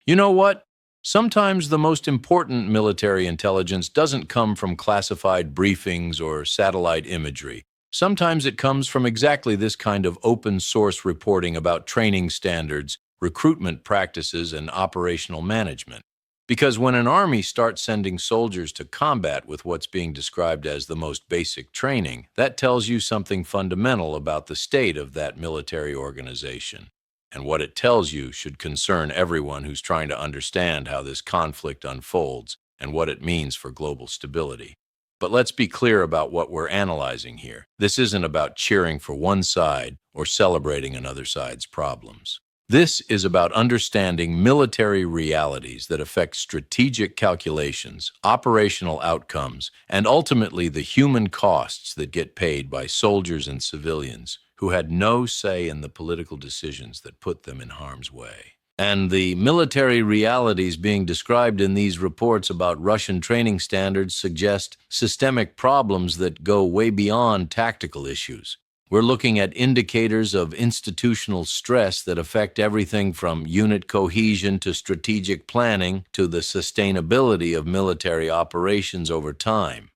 You know what? Sometimes the most important military intelligence doesn't come from classified briefings or satellite imagery. Sometimes it comes from exactly this kind of open source reporting about training standards, recruitment practices, and operational management. Because when an army starts sending soldiers to combat with what's being described as the most basic training, that tells you something fundamental about the state of that military organization. And what it tells you should concern everyone who's trying to understand how this conflict unfolds and what it means for global stability. But let's be clear about what we're analyzing here. This isn't about cheering for one side or celebrating another side's problems. This is about understanding military realities that affect strategic calculations, operational outcomes, and ultimately the human costs that get paid by soldiers and civilians who had no say in the political decisions that put them in harm's way. And the military realities being described in these reports about Russian training standards suggest systemic problems that go way beyond tactical issues. We're looking at indicators of institutional stress that affect everything from unit cohesion to strategic planning to the sustainability of military operations over time.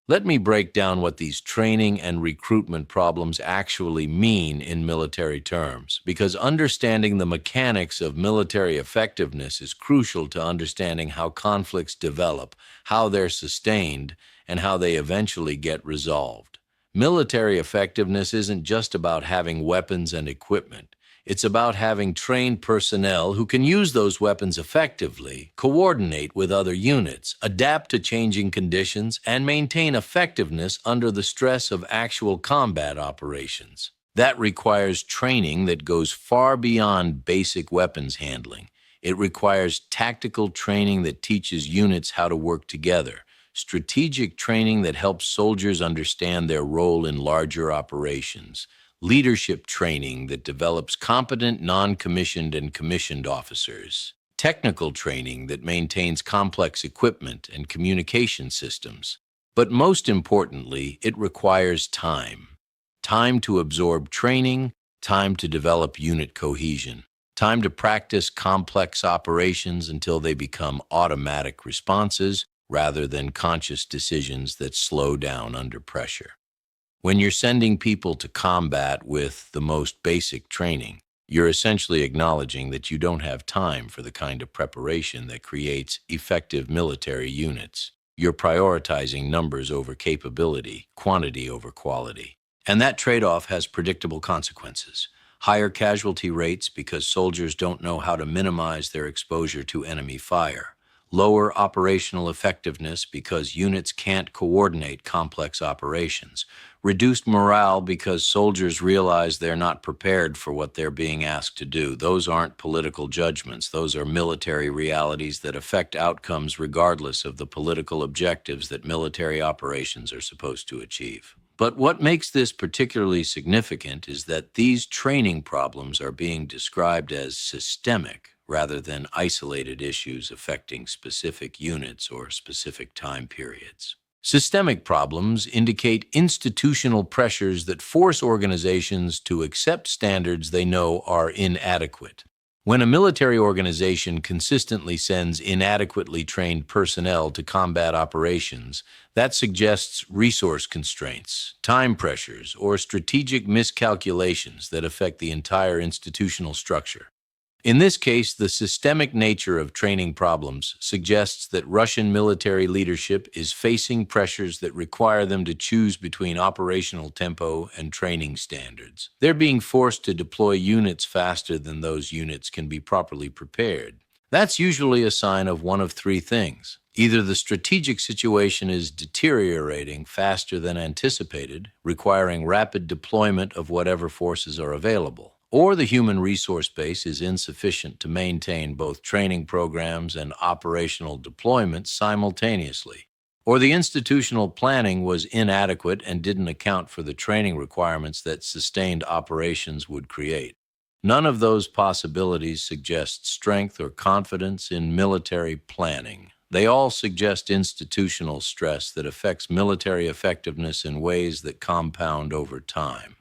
Let me break down what these training and recruitment problems actually mean in military terms, because understanding the mechanics of military effectiveness is crucial to understanding how conflicts develop, how they're sustained, and how they eventually get resolved. Military effectiveness isn't just about having weapons and equipment. It's about having trained personnel who can use those weapons effectively, coordinate with other units, adapt to changing conditions, and maintain effectiveness under the stress of actual combat operations. That requires training that goes far beyond basic weapons handling. It requires tactical training that teaches units how to work together, strategic training that helps soldiers understand their role in larger operations, leadership training that develops competent non-commissioned and commissioned officers, technical training that maintains complex equipment and communication systems. But most importantly, it requires time. Time to absorb training, time to develop unit cohesion, time to practice complex operations until they become automatic responses rather than conscious decisions that slow down under pressure. When you're sending people to combat with the most basic training, you're essentially acknowledging that you don't have time for the kind of preparation that creates effective military units. You're prioritizing numbers over capability, quantity over quality. And that trade-off has predictable consequences. Higher casualty rates because soldiers don't know how to minimize their exposure to enemy fire. Lower operational effectiveness because units can't coordinate complex operations. Reduced morale because soldiers realize they're not prepared for what they're being asked to do. Those aren't political judgments. Those are military realities that affect outcomes regardless of the political objectives that military operations are supposed to achieve. But what makes this particularly significant is that these training problems are being described as systemic rather than isolated issues affecting specific units or specific time periods. Systemic problems indicate institutional pressures that force organizations to accept standards they know are inadequate. When a military organization consistently sends inadequately trained personnel to combat operations, that suggests resource constraints, time pressures, or strategic miscalculations that affect the entire institutional structure. In this case, the systemic nature of training problems suggests that Russian military leadership is facing pressures that require them to choose between operational tempo and training standards. They're being forced to deploy units faster than those units can be properly prepared. That's usually a sign of one of three things. Either the strategic situation is deteriorating faster than anticipated, requiring rapid deployment of whatever forces are available, or the human resource base is insufficient to maintain both training programs and operational deployments simultaneously, or the institutional planning was inadequate and didn't account for the training requirements that sustained operations would create. None of those possibilities suggest strength or confidence in military planning. They all suggest institutional stress that affects military effectiveness in ways that compound over time.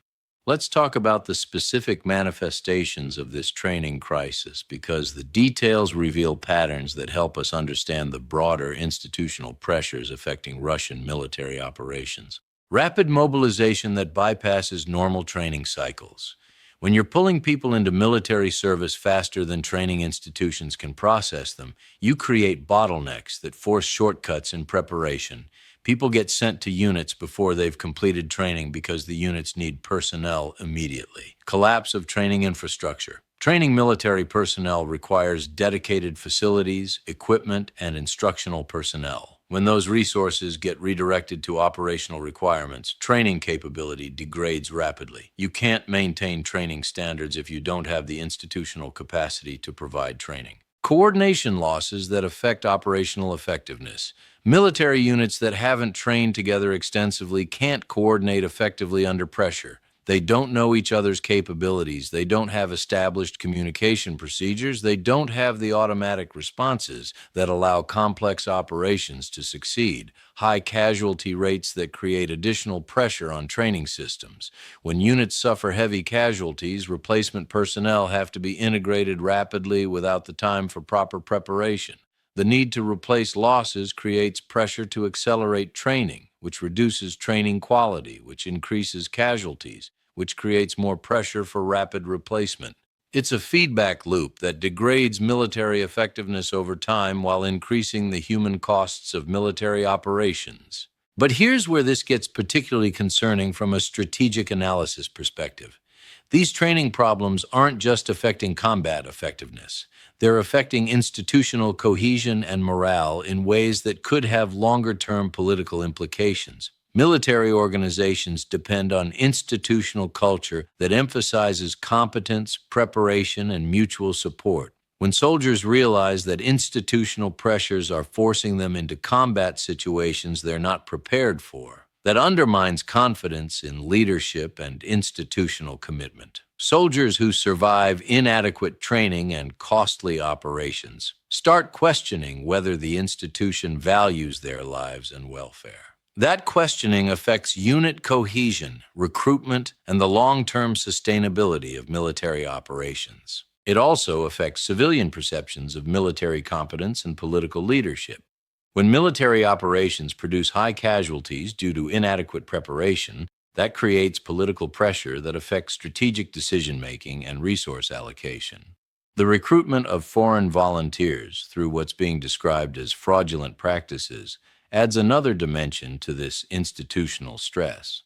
Let's talk about the specific manifestations of this training crisis because the details reveal patterns that help us understand the broader institutional pressures affecting Russian military operations. Rapid mobilization that bypasses normal training cycles. When you're pulling people into military service faster than training institutions can process them, you create bottlenecks that force shortcuts in preparation. People get sent to units before they've completed training because the units need personnel immediately. Collapse of training infrastructure. Training military personnel requires dedicated facilities, equipment, and instructional personnel. When those resources get redirected to operational requirements, training capability degrades rapidly. You can't maintain training standards if you don't have the institutional capacity to provide training. Coordination losses that affect operational effectiveness. Military units that haven't trained together extensively can't coordinate effectively under pressure. They don't know each other's capabilities. They don't have established communication procedures. They don't have the automatic responses that allow complex operations to succeed. High casualty rates that create additional pressure on training systems. When units suffer heavy casualties, replacement personnel have to be integrated rapidly without the time for proper preparation. The need to replace losses creates pressure to accelerate training, which reduces training quality, which increases casualties, which creates more pressure for rapid replacement. It's a feedback loop that degrades military effectiveness over time while increasing the human costs of military operations. But here's where this gets particularly concerning from a strategic analysis perspective. These training problems aren't just affecting combat effectiveness. They're affecting institutional cohesion and morale in ways that could have longer-term political implications. Military organizations depend on institutional culture that emphasizes competence, preparation, and mutual support. When soldiers realize that institutional pressures are forcing them into combat situations they're not prepared for, that undermines confidence in leadership and institutional commitment. Soldiers who survive inadequate training and costly operations start questioning whether the institution values their lives and welfare. That questioning affects unit cohesion, recruitment, and the long-term sustainability of military operations. It also affects civilian perceptions of military competence and political leadership. When military operations produce high casualties due to inadequate preparation, that creates political pressure that affects strategic decision-making and resource allocation. The recruitment of foreign volunteers through what's being described as fraudulent practices adds another dimension to this institutional stress.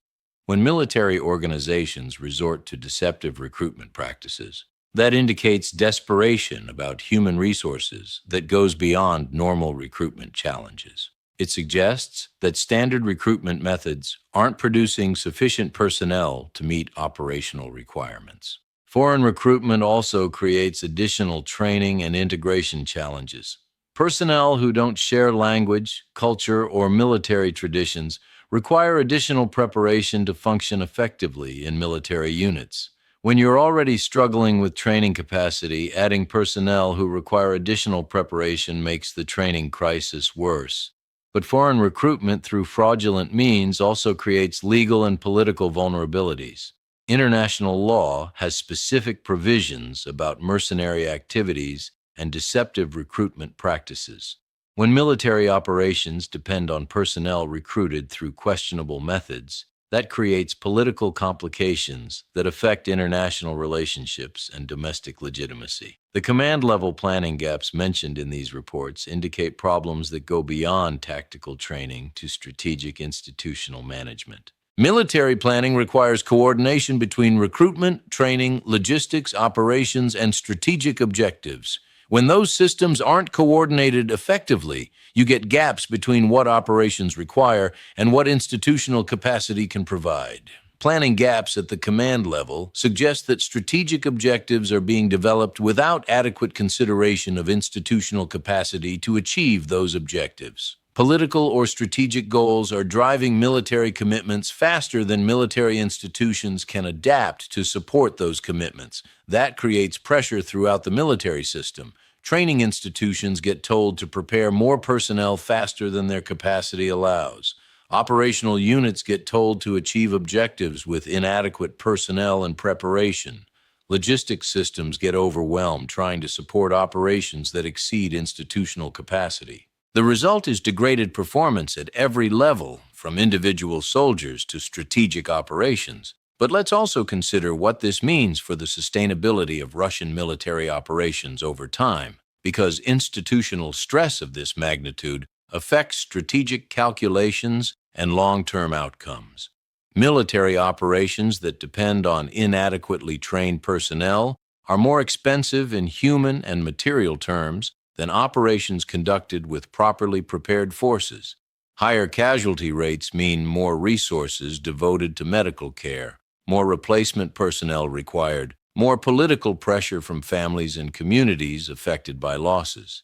When military organizations resort to deceptive recruitment practices, that indicates desperation about human resources that goes beyond normal recruitment challenges. It suggests that standard recruitment methods aren't producing sufficient personnel to meet operational requirements. Foreign recruitment also creates additional training and integration challenges. Personnel who don't share language, culture, or military traditions require additional preparation to function effectively in military units. When you're already struggling with training capacity, adding personnel who require additional preparation makes the training crisis worse. But foreign recruitment through fraudulent means also creates legal and political vulnerabilities. International law has specific provisions about mercenary activities and deceptive recruitment practices. When military operations depend on personnel recruited through questionable methods, that creates political complications that affect international relationships and domestic legitimacy. The command-level planning gaps mentioned in these reports indicate problems that go beyond tactical training to strategic institutional management. Military planning requires coordination between recruitment, training, logistics, operations, and strategic objectives. When those systems aren't coordinated effectively, you get gaps between what operations require and what institutional capacity can provide. Planning gaps at the command level suggest that strategic objectives are being developed without adequate consideration of institutional capacity to achieve those objectives. Political or strategic goals are driving military commitments faster than military institutions can adapt to support those commitments. That creates pressure throughout the military system. Training institutions get told to prepare more personnel faster than their capacity allows. Operational units get told to achieve objectives with inadequate personnel and preparation. Logistics systems get overwhelmed trying to support operations that exceed institutional capacity. The result is degraded performance at every level, from individual soldiers to strategic operations. But let's also consider what this means for the sustainability of Russian military operations over time, because institutional stress of this magnitude affects strategic calculations and long-term outcomes. Military operations that depend on inadequately trained personnel are more expensive in human and material terms than operations conducted with properly prepared forces. Higher casualty rates mean more resources devoted to medical care, more replacement personnel required, more political pressure from families and communities affected by losses.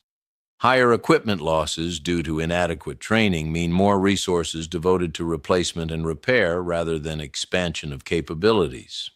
Higher equipment losses due to inadequate training mean more resources devoted to replacement and repair rather than expansion of capabilities.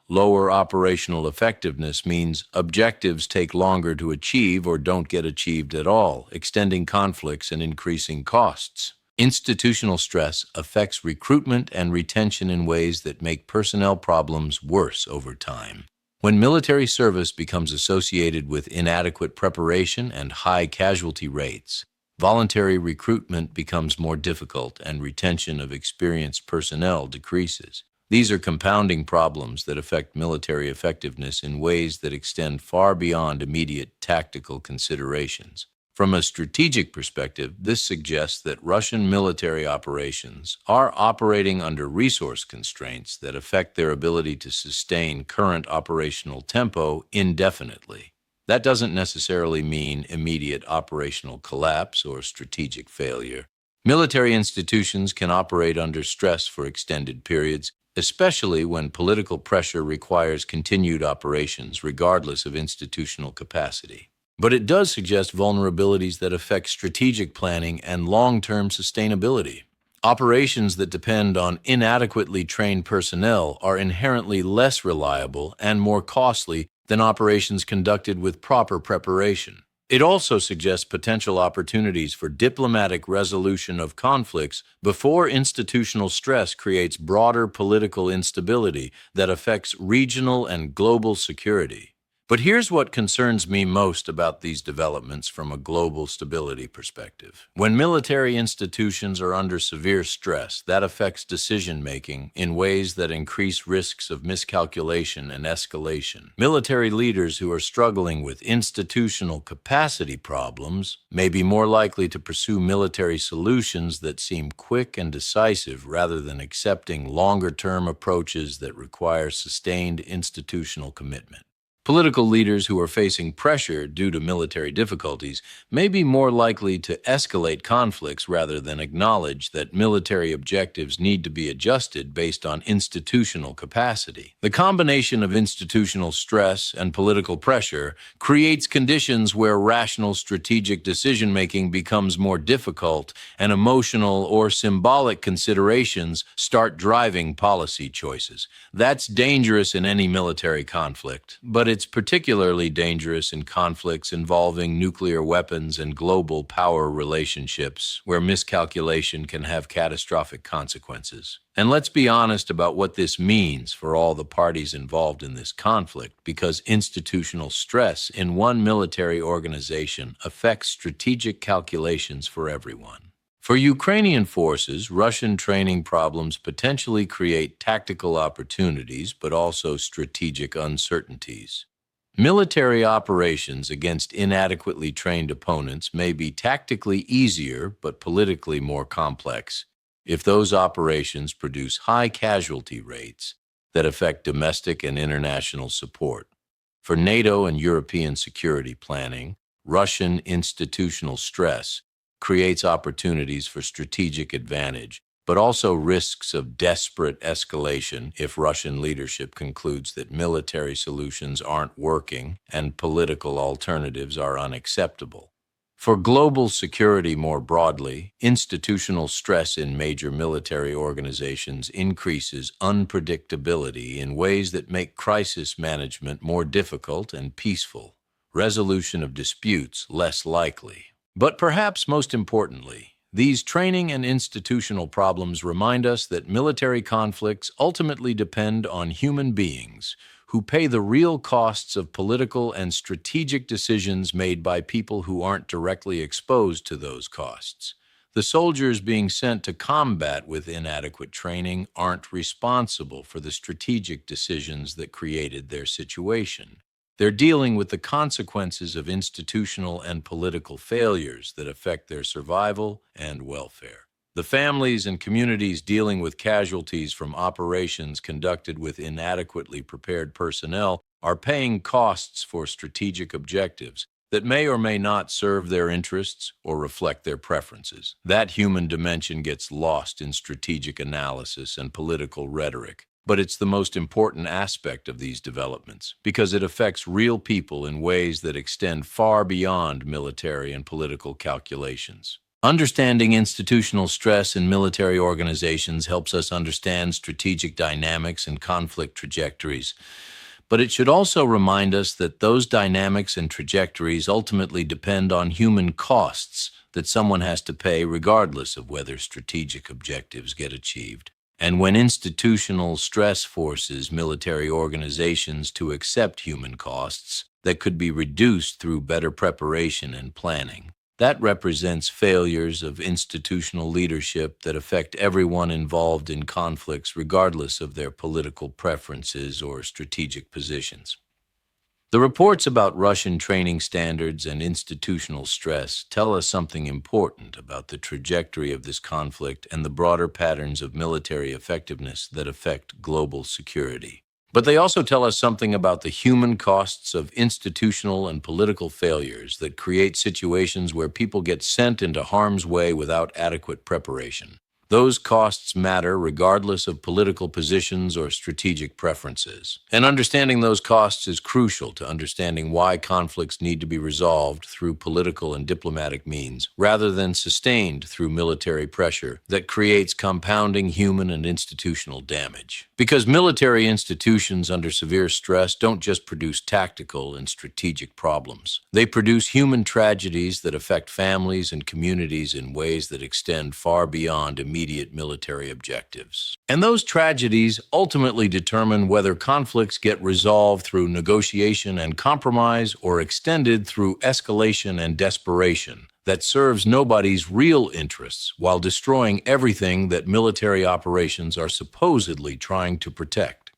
Lower operational effectiveness means objectives take longer to achieve or don't get achieved at all, extending conflicts and increasing costs. Institutional stress affects recruitment and retention in ways that make personnel problems worse over time. When military service becomes associated with inadequate preparation and high casualty rates, voluntary recruitment becomes more difficult and retention of experienced personnel decreases. These are compounding problems that affect military effectiveness in ways that extend far beyond immediate tactical considerations. From a strategic perspective, this suggests that Russian military operations are operating under resource constraints that affect their ability to sustain current operational tempo indefinitely. That doesn't necessarily mean immediate operational collapse or strategic failure. Military institutions can operate under stress for extended periods, especially when political pressure requires continued operations regardless of institutional capacity. But it does suggest vulnerabilities that affect strategic planning and long-term sustainability. Operations that depend on inadequately trained personnel are inherently less reliable and more costly than operations conducted with proper preparation. It also suggests potential opportunities for diplomatic resolution of conflicts before institutional stress creates broader political instability that affects regional and global security. But here's what concerns me most about these developments from a global stability perspective. When military institutions are under severe stress, that affects decision-making in ways that increase risks of miscalculation and escalation. Military leaders who are struggling with institutional capacity problems may be more likely to pursue military solutions that seem quick and decisive rather than accepting longer-term approaches that require sustained institutional commitment. Political leaders who are facing pressure due to military difficulties may be more likely to escalate conflicts rather than acknowledge that military objectives need to be adjusted based on institutional capacity. The combination of institutional stress and political pressure creates conditions where rational strategic decision-making becomes more difficult and emotional or symbolic considerations start driving policy choices. That's dangerous in any military conflict, but it's particularly dangerous in conflicts involving nuclear weapons and global power relationships, where miscalculation can have catastrophic consequences. And let's be honest about what this means for all the parties involved in this conflict, because institutional stress in one military organization affects strategic calculations for everyone. For Ukrainian forces, Russian training problems potentially create tactical opportunities, but also strategic uncertainties. Military operations against inadequately trained opponents may be tactically easier, but politically more complex, if those operations produce high casualty rates that affect domestic and international support. For NATO and European security planning, Russian institutional stress creates opportunities for strategic advantage, but also risks of desperate escalation if Russian leadership concludes that military solutions aren't working and political alternatives are unacceptable. For global security more broadly, institutional stress in major military organizations increases unpredictability in ways that make crisis management more difficult and peaceful, resolution of disputes less likely. But perhaps most importantly, These training and institutional problems remind us that military conflicts ultimately depend on human beings who pay the real costs of political and strategic decisions made by people who aren't directly exposed to those costs. The soldiers being sent to combat with inadequate training aren't responsible for the strategic decisions that created their situation. They're dealing with the consequences of institutional and political failures that affect their survival and welfare. The families and communities dealing with casualties from operations conducted with inadequately prepared personnel are paying costs for strategic objectives that may or may not serve their interests or reflect their preferences. That human dimension gets lost in strategic analysis and political rhetoric. But it's the most important aspect of these developments because it affects real people in ways that extend far beyond military and political calculations. Understanding institutional stress in military organizations helps us understand strategic dynamics and conflict trajectories. But it should also remind us that those dynamics and trajectories ultimately depend on human costs that someone has to pay regardless of whether strategic objectives get achieved. And when institutional stress forces military organizations to accept human costs that could be reduced through better preparation and planning, that represents failures of institutional leadership that affect everyone involved in conflicts regardless of their political preferences or strategic positions. The reports about Russian training standards and institutional stress tell us something important about the trajectory of this conflict and the broader patterns of military effectiveness that affect global security. But they also tell us something about the human costs of institutional and political failures that create situations where people get sent into harm's way without adequate preparation. Those costs matter regardless of political positions or strategic preferences. And understanding those costs is crucial to understanding why conflicts need to be resolved through political and diplomatic means, rather than sustained through military pressure that creates compounding human and institutional damage. Because military institutions under severe stress don't just produce tactical and strategic problems. They produce human tragedies that affect families and communities in ways that extend far beyond immediate military objectives. And those tragedies ultimately determine whether conflicts get resolved through negotiation and compromise or extended through escalation and desperation that serves nobody's real interests while destroying everything that military operations are supposedly trying to protect.